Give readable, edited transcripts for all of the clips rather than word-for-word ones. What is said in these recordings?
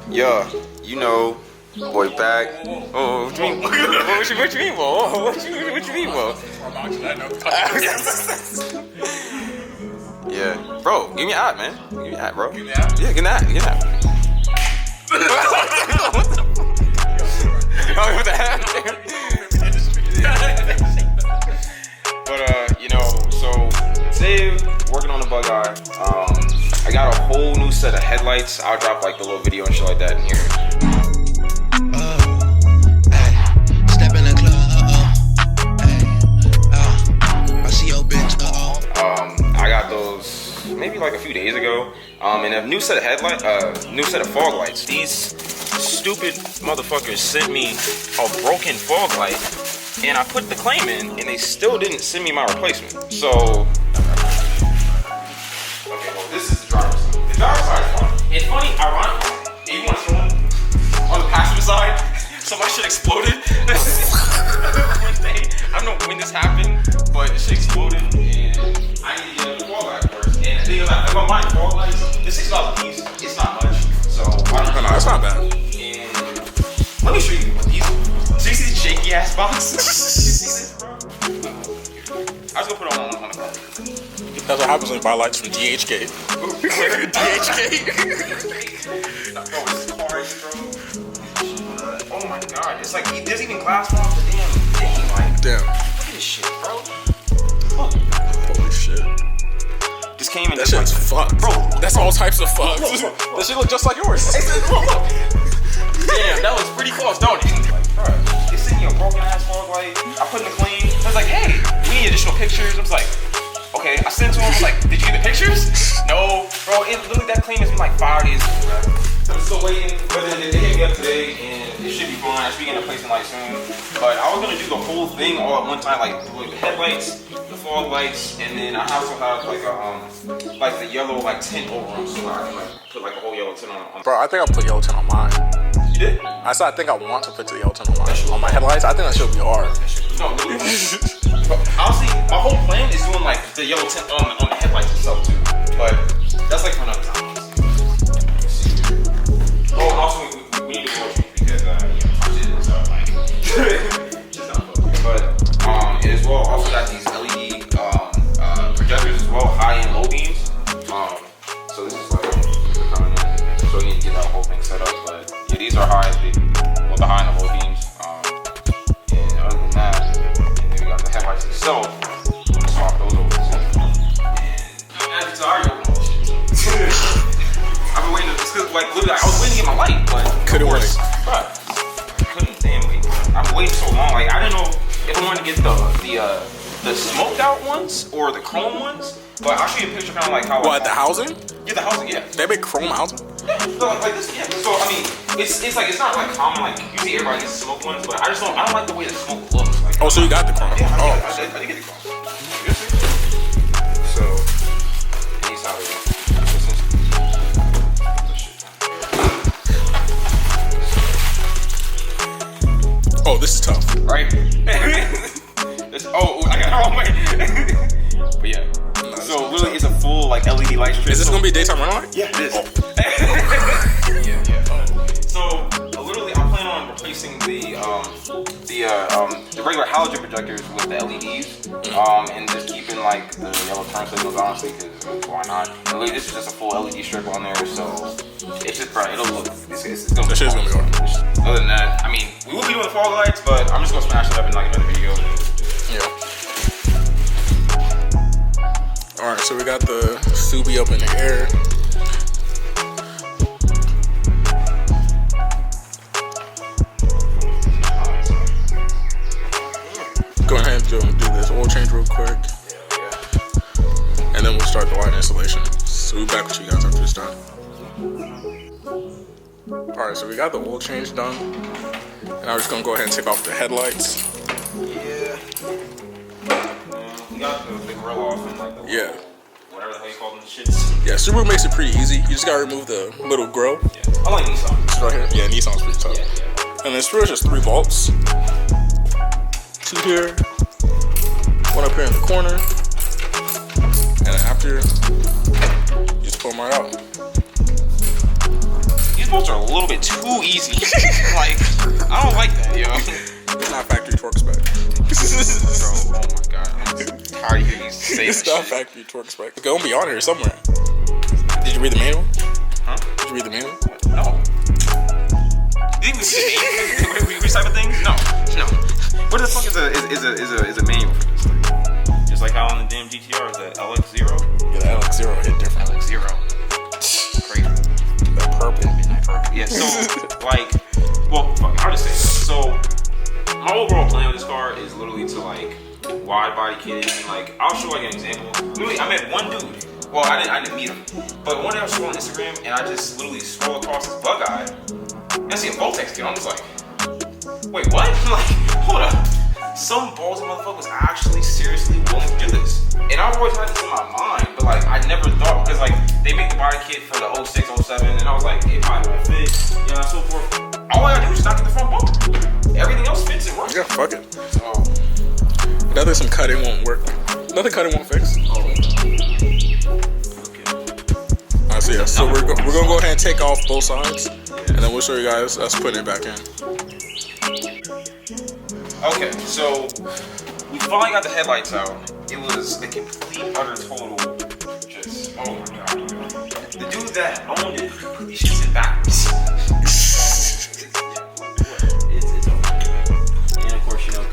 Yeah, you know, boy back. Oh, what you mean? What you mean, Bo? What you mean, Bo? Yeah, bro, give me an app, man. Give me an app, bro. Give me an app? Yeah, get an app. Get an app. What the heck? But you know, so today working on the Bugeye. I got a whole new set of headlights. I'll drop like the little video and shit like that in here. Step in the club, I see your bitch, I got those maybe like a few days ago. And a new set of new set of fog lights. These stupid motherfuckers sent me a broken fog light, and I put the claim in, and they still didn't send me my replacement. So, okay, well, this is the driver's side. The driver's side is fun. It's funny, ironically, even when it's on the passenger side, so my shit exploded. I don't know when this happened, but this shit exploded, and I need to get a fog light first. And the thing is, if I'm buying fog lights, the $6 a piece, it's not much. So, I don't know. It's not bad. Let me show you these. So you see this shaky ass box? You see this, bro? I was gonna put it on the car. That's what happens when you buy lights from DHK. DHK. Bro, this car is, bro. Oh my god, it's like there's even glass off the damn thing. Like, damn. Look at this shit, bro. Look. Holy shit. This came in. That shit's like, fucked, bro. That's all types of fucked. Look. That shit look just like yours. Look. Damn, that was pretty close, don't it? Like, bro, it's sitting here a broken ass fog light. I put in the claim. I was like, hey, we need additional pictures. I was like, okay. I sent it to him. I was like, did you get the pictures? No, bro. It literally that claim has been like 5 days ago, bro. I'm still waiting, but they hit me up today, and it should be fine. I should be getting a replacement light soon. But I was gonna do the whole thing all at one time, like the headlights, the fog lights, and then I also have like a like the yellow like tint over them, so I can like put like a whole yellow tint on. Bro, I think I'll put yellow tint on mine. You did? I said I think I want to put the yellow tint on my headlights. I think that should be hard. No, honestly, my whole plan is doing like the yellow tint on the headlights itself too. But that's like for another time. Oh, also we need to watch it because shit is like just not focused. But as well, also got these LED projectors as well, high and low beams. So this is like coming in. So we need to get that whole thing set up. But yeah, these are high, well, the high and the low beams. And other than that, and then we got the headlights itself. I'm gonna swap those over. And as I already opened all this shit. I've been waiting to, like literally, I was waiting to get my light, but couldn't wait. Right. I couldn't damn wait. I've waited so long. Like I didn't know if I wanted to get the smoked out ones or the chrome ones. But I'll show you a picture kind of like how. What, the housing? Yeah, the housing. Yeah. They make chrome housing? Yeah. So like this. Yeah. So I mean, it's like it's not like common. Like usually everybody gets the smoke ones, but I don't like the way the smoke looks. Like, oh, so you got the chrome? Yeah. Oh, I did get the chrome. So these how they. Oh, this is tough. Right? I got it wrong way. But yeah. No, so literally it's a full like LED light strip. Is this gonna be daytime running light? Yeah, it is. So literally I plan on replacing the regular halogen projectors with the LEDs. And just keeping like the yellow turn signals honestly, because why not? And literally, this is just a full LED strip on there, so it's just bright. It'll look. It's gonna. That shit's gonna be hard. Other than that, I mean, we will be doing fog lights, but I'm just gonna smash it up in like another video. Yeah. All right, so we got the Subi up in the air. Go ahead and do this oil change real quick. And then we'll start the light installation. So we'll be back with you guys after it's done. Alright, so we got the oil change done. And I'm just gonna go ahead and take off the headlights. Yeah. You got the grill off and like the whatever the hell you call them shits. Yeah, Subaru makes it pretty easy. You just gotta remove the little grill. Yeah. I like Nissan. It's right here. Yeah, Nissan's pretty tough. Yeah. And then Subaru's just 3 bolts. 2 here. 1 up here in the corner. And then after, you just pull them right out. bolts are a little bit too easy. Like, I don't like that, yo. It's not factory torque spec. Bro, oh my god, I'm tired of hearing you say It's that not shit. factory torque spec. It's gonna be on here somewhere. Did you read the manual? Huh? Did you read the manual? No. You think we see these type of things? No. What the fuck is a manual for this thing? Just like how on the damn GTR is that LX0? Yeah, that LX0 hit different. LX0. Crazy. That purple. Yeah, so, like, well, fuck it, I'll just say that. So, my overall plan with this car is literally to, like, wide body kit it. And, like, I'll show, like, an example. Literally, I met one dude. Well, I didn't meet him. But one day I was scrolling Instagram, and I just literally scroll across this Bugeye, and I see a Voltex kit. I'm just like, wait, what? Like, hold up. Some ballsy motherfucker was actually seriously willing to do this. And I've always had this in my mind, but like I never thought, because like they make the body kit for the 06, 07, and I was like, it probably won't fit, you know, so forth. All I gotta do is knock at the front bumper. Everything else fits and works. Yeah, fuck it. So, Nothing some cutting won't work. Nothing cutting won't fix. okay. Alright, so yeah, so we're gonna go ahead and take off both sides, and then we'll show you guys us putting it back in. Okay, so we finally got the headlights out. It was a complete, utter, total, just, oh my god. The dude that owned it, he should sit backwards. It's over. And of course, you know,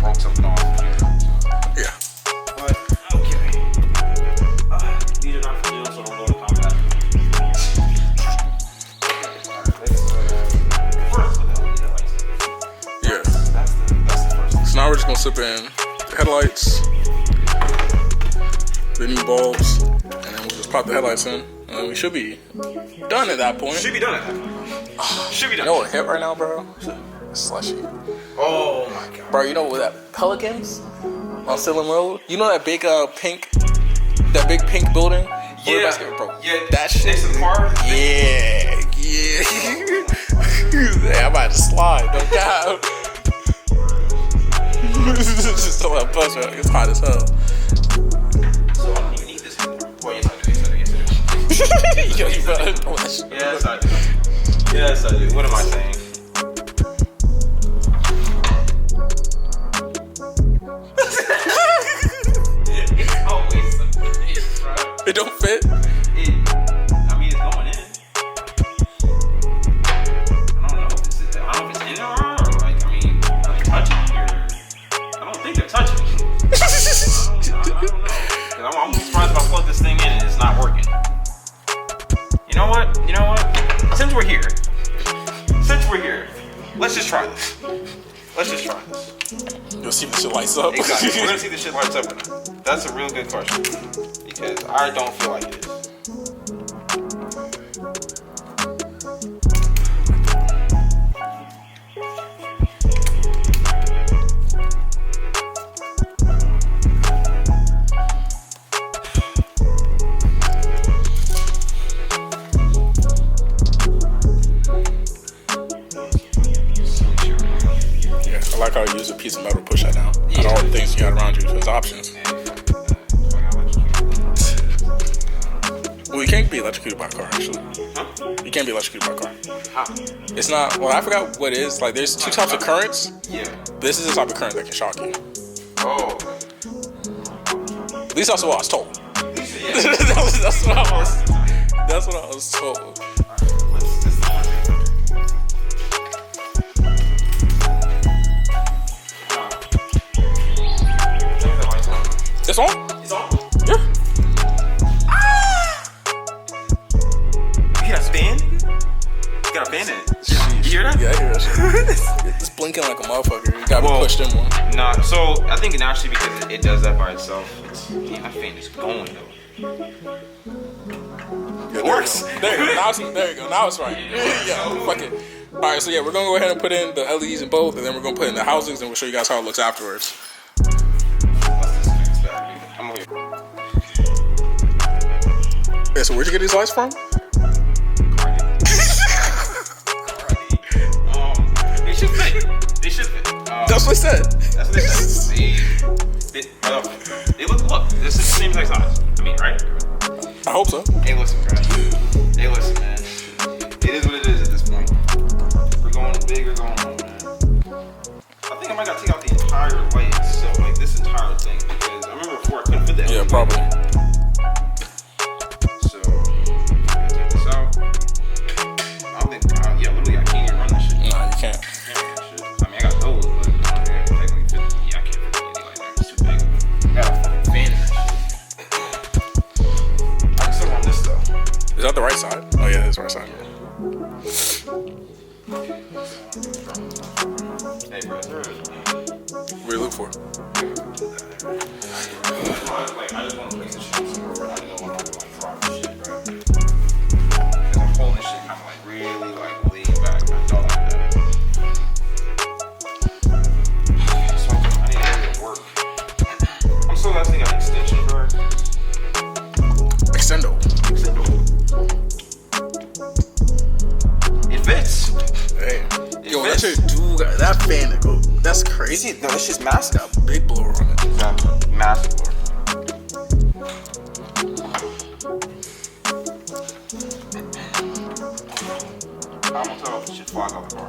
broke something off. Yeah. But, okay. These are not for real, so don't go to combat. First, look at the headlights. Yeah. That's the first thing. So now we're just gonna slip in the headlights, the new bulbs, and then we'll just pop the headlights in, and then we should be done at that point. Should be done at that point. Should be done. You know what hit right now, bro? It's slushy. Oh my god. Bro, you know what that Pelicans on Salem Road? You know that big that big pink building? Yeah. Bro, Yeah. that shit. Next to the car? Yeah. Yeah, I'm about to slide, no doubt. Just don't let bust, man. It's hot as hell. So I don't even need this anymore. Well, yes I do. Yo, you better throw that shit. Yes I do. Yes I do. What am I saying? It's always something, bro. It don't fit? I mean, it's going in. I don't know if it's in there or like, I mean, are they touching or? I don't think they're touching. I don't know. Cause I'm surprised if I plug this thing in and it's not working. You know what? Since we're here, let's just try this. You'll see if the shit lights up. Exactly. We're gonna see if this shit lights up or not. That's a real good question. Because I don't feel like it is. I like how you use a piece of metal to push that down. Yeah. And all the things you got around you, there's options. Well, you can't be electrocuted by a car, actually. Huh? You can't be electrocuted by a car. How? It's not, well, I forgot what it is. Like, there's two types of currents. Yeah. This is the type of current that can shock you. Oh. At least that's what I was told. Yeah. That's what I was told. It's on? It's on? Yeah. You got a fan? You got a fan in it? You hear that? Yeah, I hear that shit. It's blinking like a motherfucker. You gotta be pushed in more. Nah, so I think naturally because it does that by itself. Damn, that fan is going though. Yeah, It works. There you go. Now it's right. Yeah, fuck it. Alright, so yeah, we're gonna go ahead and put in the LEDs in both, and then we're gonna put in the housings, and we'll show you guys how it looks afterwards. I'm over here. Yeah, so where'd you get these lights from? They should fit. They should fit. That's what I said. That's what they said. Look, this is the same exact size. I mean, right? I hope so. Hey, listen, bro. Hey, listen, man. might gotta take out the entire light itself, like this entire thing, because I remember before I couldn't fit the LED. Yeah, probably. So, gotta take this out. I don't think, yeah, literally, I can't even run this shit. Nah, you can't. I mean, I got those, but I can't technically fit. Yeah, I can't fit the LED light there. It's too big. I got a fucking fan in that shit. I can still run this though. Is that the right side? Oh yeah, it's the right side. Hey, bro, What do you look for? like, I just want to place this shit somewhere where I know I'm not gonna like drop this shit, bro. Because I'm holding this shit kind of like really like lean back. I don't like that. So I need to make it work. I'm so glad I got an extension, bro. Extendo. It fits. Hey. It Yo, that fits. shit do that fan to go. That's crazy. No, this shit's massive. Got a big blower on it. Massive. I'm gonna tell if shit flies out the car.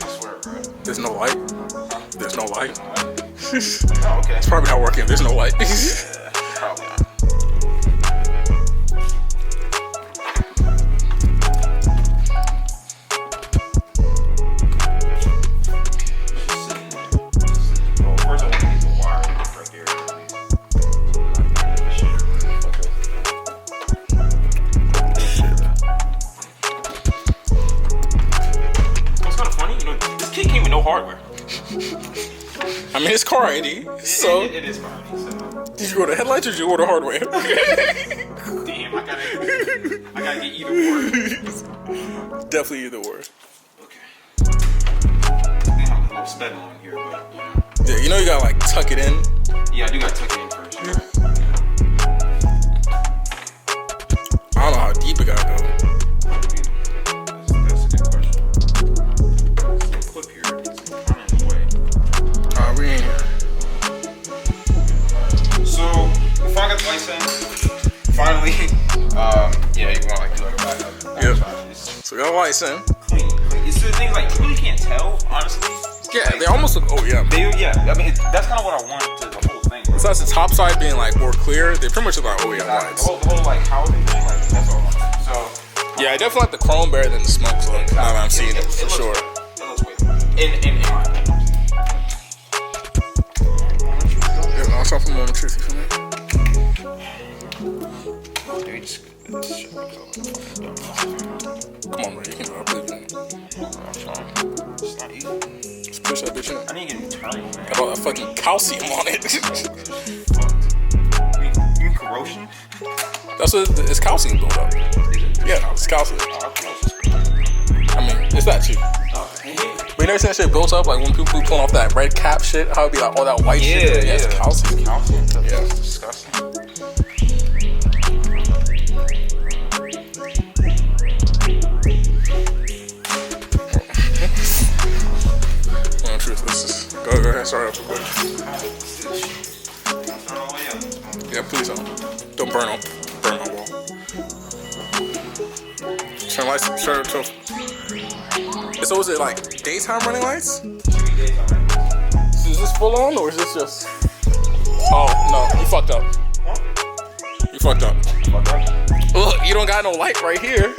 I swear, bro. There's no light. There's no light. Oh, okay. It's probably not working. There's no light. Yeah, probably not. Well, first I want to get the wire right there. What's kind of funny, you know, this kit came with no hardware. I mean, it's car ID. So, It is car ID, so. did you order headlights or did you order hardware? Damn, I gotta get either or. Definitely either or. Okay. I have a little sped on here, but you know. Yeah, you know you gotta like tuck it in. Yeah, I do gotta tuck it in first. Right? I don't know how deep it gotta go. That's a good question. This little clip here is kind of in the way. We ain't here. So, before I got the lights in, finally, yeah, you want like do like a backup. Yep. It's So we got lights in. clean. It's the thing like you really can't tell, honestly. Yeah, Like, they almost look. Oh yeah. yeah. I mean, that's kind of what I want to the whole thing. Besides the top side being like more clear, they pretty much look like oh yeah The lights. whole like housing thing, like that's all I want. So. Yeah, I definitely like the chrome better than the smoke look. Now that I'm seeing it for looks sure. It looks way better. In my opinion. Yeah, no, it's off a moment truth, you feel me? Dude, this shit looks all like fucking dumb. Come on, bro, you can do it. I believe in you. I'm sorry. It's not easy. Just push that bitch in. I need to get a new turning, man. I brought that fucking calcium on it. You mean corrosion? That's what it's calcium built up. Yeah, it's calcium. I mean, it's that cheap. But you never seen that shit built up? Like when people be pulling off that red cap shit, how it'd be like all that white shit? Yeah, it's calcium. Calcium? Yeah. That's disgusting. No, truth, let's just go ahead, start up real quick. Yeah, please don't burn my wall. Turn lights, turn it to. So is it like daytime running lights? Is this full on or is this just? Oh no, you fucked up. You fucked up. Look, you don't got no light right here.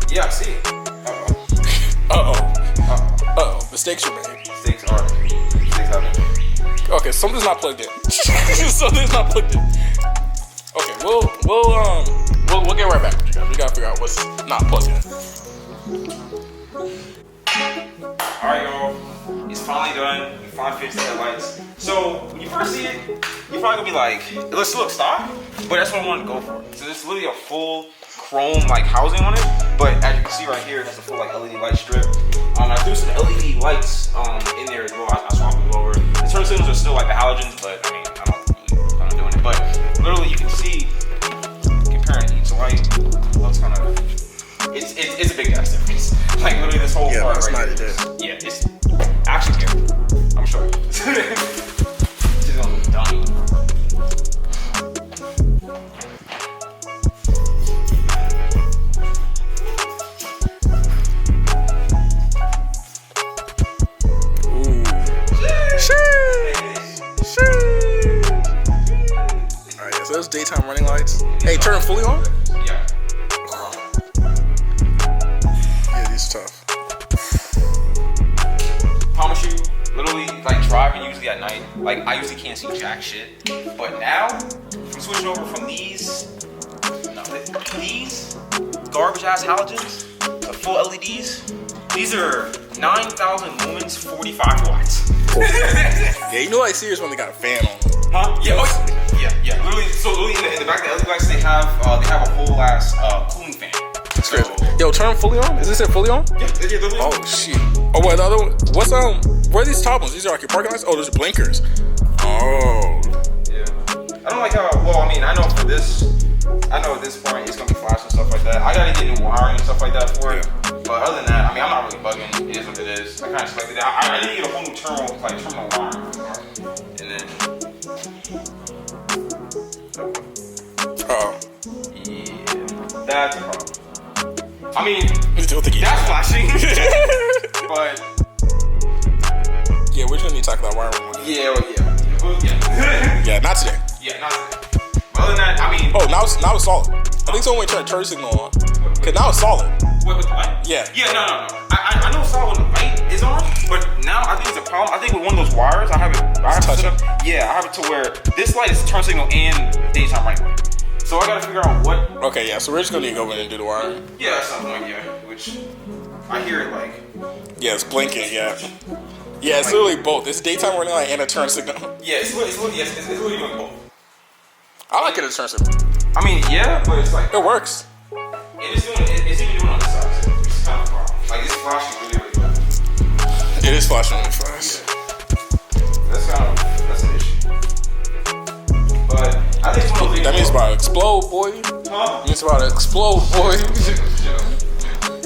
Yeah, I see it. Uh-oh, mistakes were made. Mistakes happen. Okay, something's not plugged in. Something's not plugged in. Okay, we'll get right back with you guys. We gotta figure out what's not plugged in. Alright, y'all. It's finally done. We finally fixed the headlights. So, when you first see it, you're probably gonna be like, it looks stock, but that's what I wanted to go for. So, there's literally a full chrome like housing on it, but as you can see right here, it has a full like LED light strip. I threw some LED lights in there as well. I swapped them over. The turn signals are still like the halogens, but I mean, I don't really plan on doing it. But literally, you can see comparing each light, looks kind of. It's a big ass difference. Like literally, this whole part that's right not here. it. Yeah, it's actually here. I'm sure. This is gonna look dummy. fully on? Yeah. Yeah, these are tough. Promise you, literally, like driving usually at night, like I usually can't see jack shit. But now, I'm switching over from these garbage ass halogens to full LEDs. These are 9,000 lumens, 45 watts. Yeah, you know, like serious when they got a fan on them. Huh? Yeah. Oh, yeah. Literally, so literally in the back of the LED lights, they have a whole ass cooling fan. So, Yo, turn them fully on. Is this it fully on? yeah, literally. Oh shit. Oh wait, the other one. What's where are these top ones? These are like your parking lights. Oh, there's blinkers. Oh. Yeah. I don't like how. Well, I mean, I know for this. I know at this point it's gonna be flash and stuff like that. I gotta get new wiring and stuff like that for it. But other than that, I mean, I'm not really bugging. It is what it is. I kind of expected that. I need to get a whole new terminal wiring. And then. Oh. Yeah. That's a problem. I mean, Still thinking. that's flashing. But. Yeah, we're just gonna need to talk about wiring. Yeah. Yeah, not today. Yeah, not today. But other than that, I mean. Oh, now it's solid. I think it's only when you turn signal on. Cause now it's solid. Wait, with the light? Yeah. Yeah, no. I know it's solid when the light is on, but now I think it's a problem. I think with one of those wires, I have it set up. Yeah, I have it to where this light is turn signal and daytime right light. So I gotta figure out what. Okay, yeah. So we're just gonna need to go in and do the wiring. Yeah, that's something like which I hear it like. Yeah, it's blinking. Yeah. Yeah, it's literally both. It's daytime running light and a turn signal. Yeah, it's literally doing both. I like it as a turn signal. I mean, yeah, but it's like It works. it's even doing on the side, so it's kind of a problem. Like it's flashing really fast. It is flashing really fast. That's an issue. But I think it's one of those. That means it's about to explode, boy. Huh? It means it's about to explode, boy.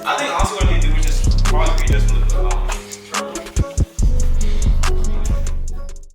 I think also